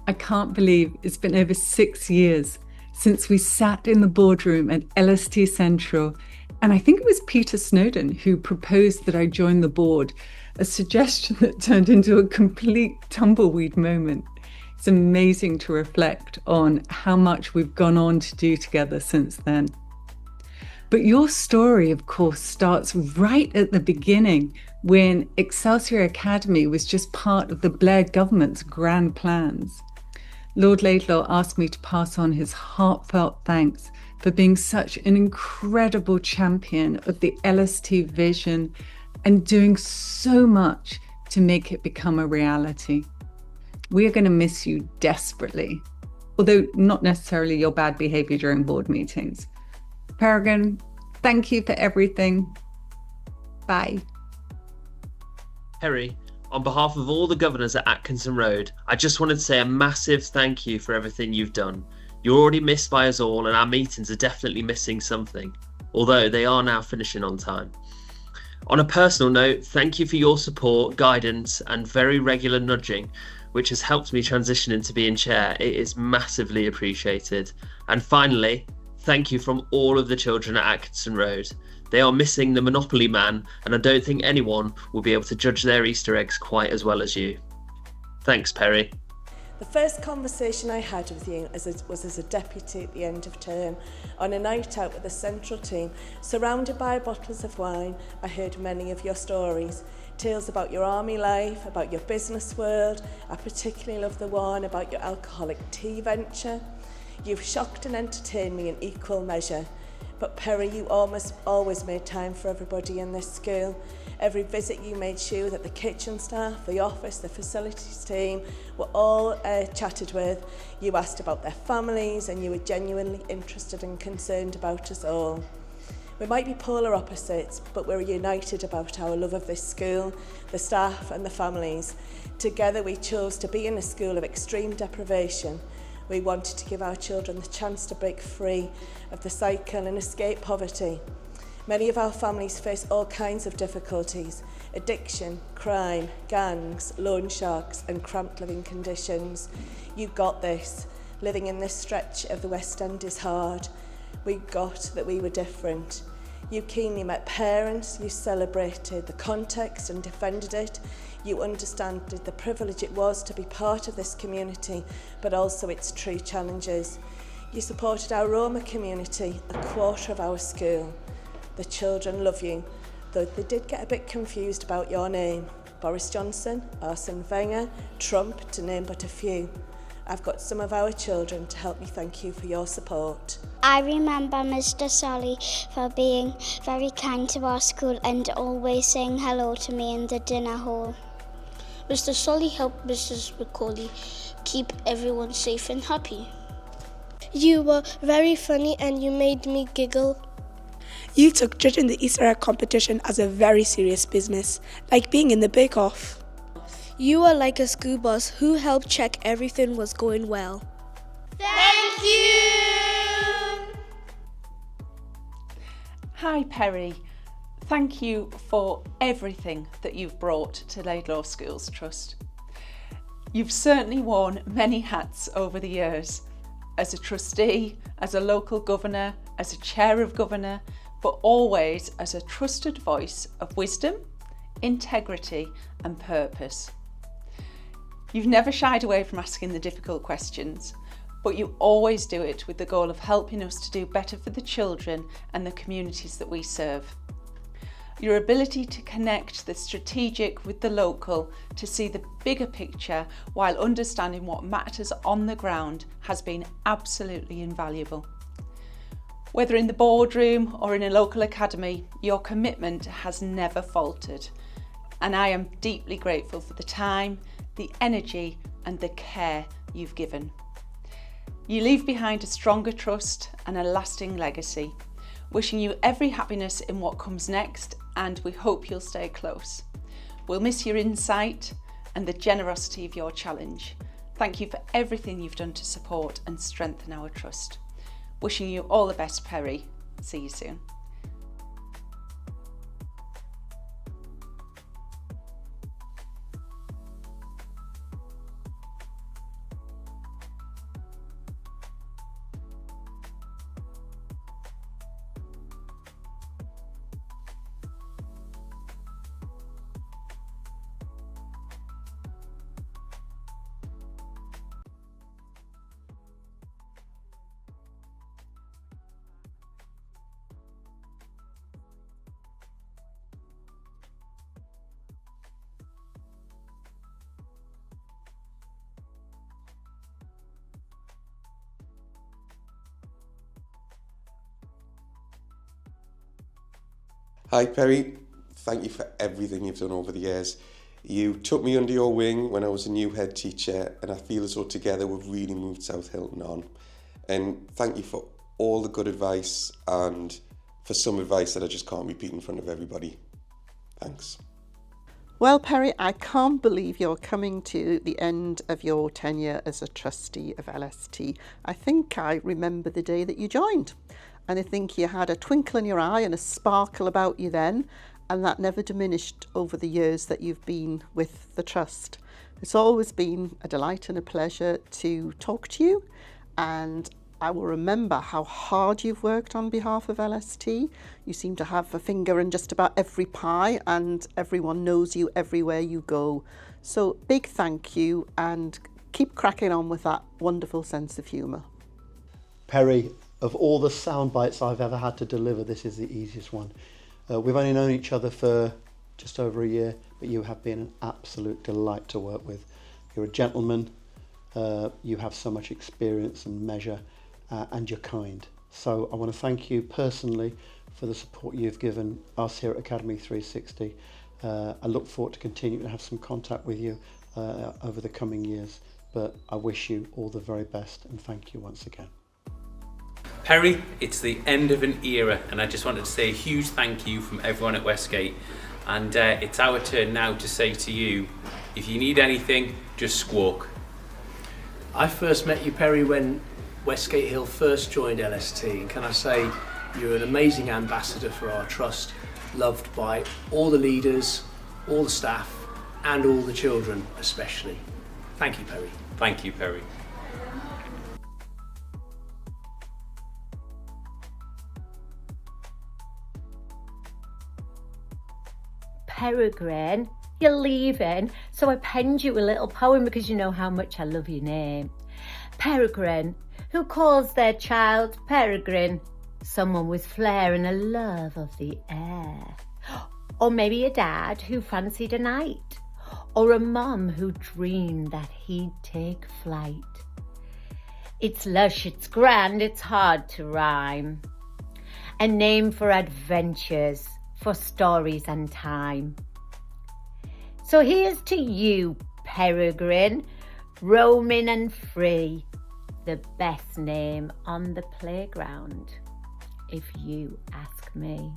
I can't believe it's been over 6 years since we sat in the boardroom at LST Central. And I think it was Peter Snowden who proposed that I join the board, a suggestion that turned into a complete tumbleweed moment. It's amazing to reflect on how much we've gone on to do together since then. But your story, of course, starts right at the beginning when Excelsior Academy was just part of the Blair government's grand plans. Lord Laidlaw asked me to pass on his heartfelt thanks for being such an incredible champion of the LST vision and doing so much to make it become a reality. We are going to miss you desperately, although not necessarily your bad behaviour during board meetings. Peregrine, thank you for everything. Bye. Perry, on behalf of all the governors at Atkinson Road, I just wanted to say a massive thank you for everything you've done. You're already missed by us all, and our meetings are definitely missing something, although they are now finishing on time. On a personal note, thank you for your support, guidance, and very regular nudging, which has helped me transition into being chair. It is massively appreciated. And finally, thank you from all of the children at Atkinson Road. They are missing the Monopoly Man, and I don't think anyone will be able to judge their Easter eggs quite as well as you. Thanks, Perry. The first conversation I had with you was as a deputy at the end of term. On a night out with the central team, surrounded by bottles of wine, I heard many of your stories. Tales about your army life, about your business world. I particularly love the one about your alcoholic tea venture. You've shocked and entertained me in equal measure. But Perry, you almost always made time for everybody in this school. Every visit you made sure that the kitchen staff, the office, the facilities team were all chatted with. You asked about their families and you were genuinely interested and concerned about us all. We might be polar opposites, but we're united about our love of this school, the staff and the families. Together we chose to be in a school of extreme deprivation. We wanted to give our children the chance to break free of the cycle and escape poverty. Many of our families face all kinds of difficulties: addiction, crime, gangs, loan sharks and cramped living conditions. You got this. Living in this stretch of the West End is hard. We got that we were different. You keenly met parents, you celebrated the context and defended it. You understood the privilege it was to be part of this community, but also its true challenges. You supported our Roma community, a quarter of our school. The children love you, though they did get a bit confused about your name. Boris Johnson, Arsene Wenger, Trump, to name but a few. I've got some of our children to help me thank you for your support. I remember Mr. Solly for being very kind to our school and always saying hello to me in the dinner hall. Mr. Solly helped Mrs. Macaulay keep everyone safe and happy. You were very funny and you made me giggle. You took judging the Easter egg competition as a very serious business, like being in the bake-off. You were like a school boss who helped check everything was going well. Thank you! Hi Perry, thank you for everything that you've brought to Laidlaw Schools Trust. You've certainly worn many hats over the years, as a trustee, as a local governor, as a chair of governor, but always as a trusted voice of wisdom, integrity and purpose. You've never shied away from asking the difficult questions, but you always do it with the goal of helping us to do better for the children and the communities that we serve. Your ability to connect the strategic with the local to see the bigger picture while understanding what matters on the ground has been absolutely invaluable. Whether in the boardroom or in a local academy, your commitment has never faltered, and I am deeply grateful for the time, the energy and the care you've given. You leave behind a stronger trust and a lasting legacy. Wishing you every happiness in what comes next, and we hope you'll stay close. We'll miss your insight and the generosity of your challenge. Thank you for everything you've done to support and strengthen our trust. Wishing you all the best, Perry. See you soon. Hi Perry, thank you for everything you've done over the years. You took me under your wing when I was a new head teacher, and I feel as though together we've really moved South Hilton on. And thank you for all the good advice and for some advice that I just can't repeat in front of everybody. Thanks. Well, Perry, I can't believe you're coming to the end of your tenure as a trustee of LST. I think I remember the day that you joined, and I think you had a twinkle in your eye and a sparkle about you then, and that never diminished over the years that you've been with the Trust. It's always been a delight and a pleasure to talk to you, and I will remember how hard you've worked on behalf of LST. You seem to have a finger in just about every pie, and everyone knows you everywhere you go. So big thank you, and keep cracking on with that wonderful sense of humour. Perry, of all the sound bites I've ever had to deliver, this is the easiest one. We've only known each other for just over a year, but you have been an absolute delight to work with. You're a gentleman, you have so much experience and measure, and you're kind. So I want to thank you personally for the support you've given us here at Academy 360. I look forward to continuing to have some contact with you over the coming years, but I wish you all the very best and thank you once again. Perry, it's the end of an era, and I just wanted to say a huge thank you from everyone at Westgate. And it's our turn now to say to you, if you need anything, just squawk. I first met you, Perry, when Westgate Hill first joined LST, and can I say you're an amazing ambassador for our trust, loved by all the leaders, all the staff, and all the children especially. Thank you, Perry. Thank you, Perry. Peregrine, you're leaving, so I penned you a little poem because you know how much I love your name. Peregrine, who calls their child Peregrine? Someone with flair and a love of the air. Or maybe a dad who fancied a knight, or a mum who dreamed that he'd take flight. It's lush, it's grand, it's hard to rhyme. A name for adventures, for stories and time. So here's to you, Peregrine, roaming and free, the best name on the playground, if you ask me.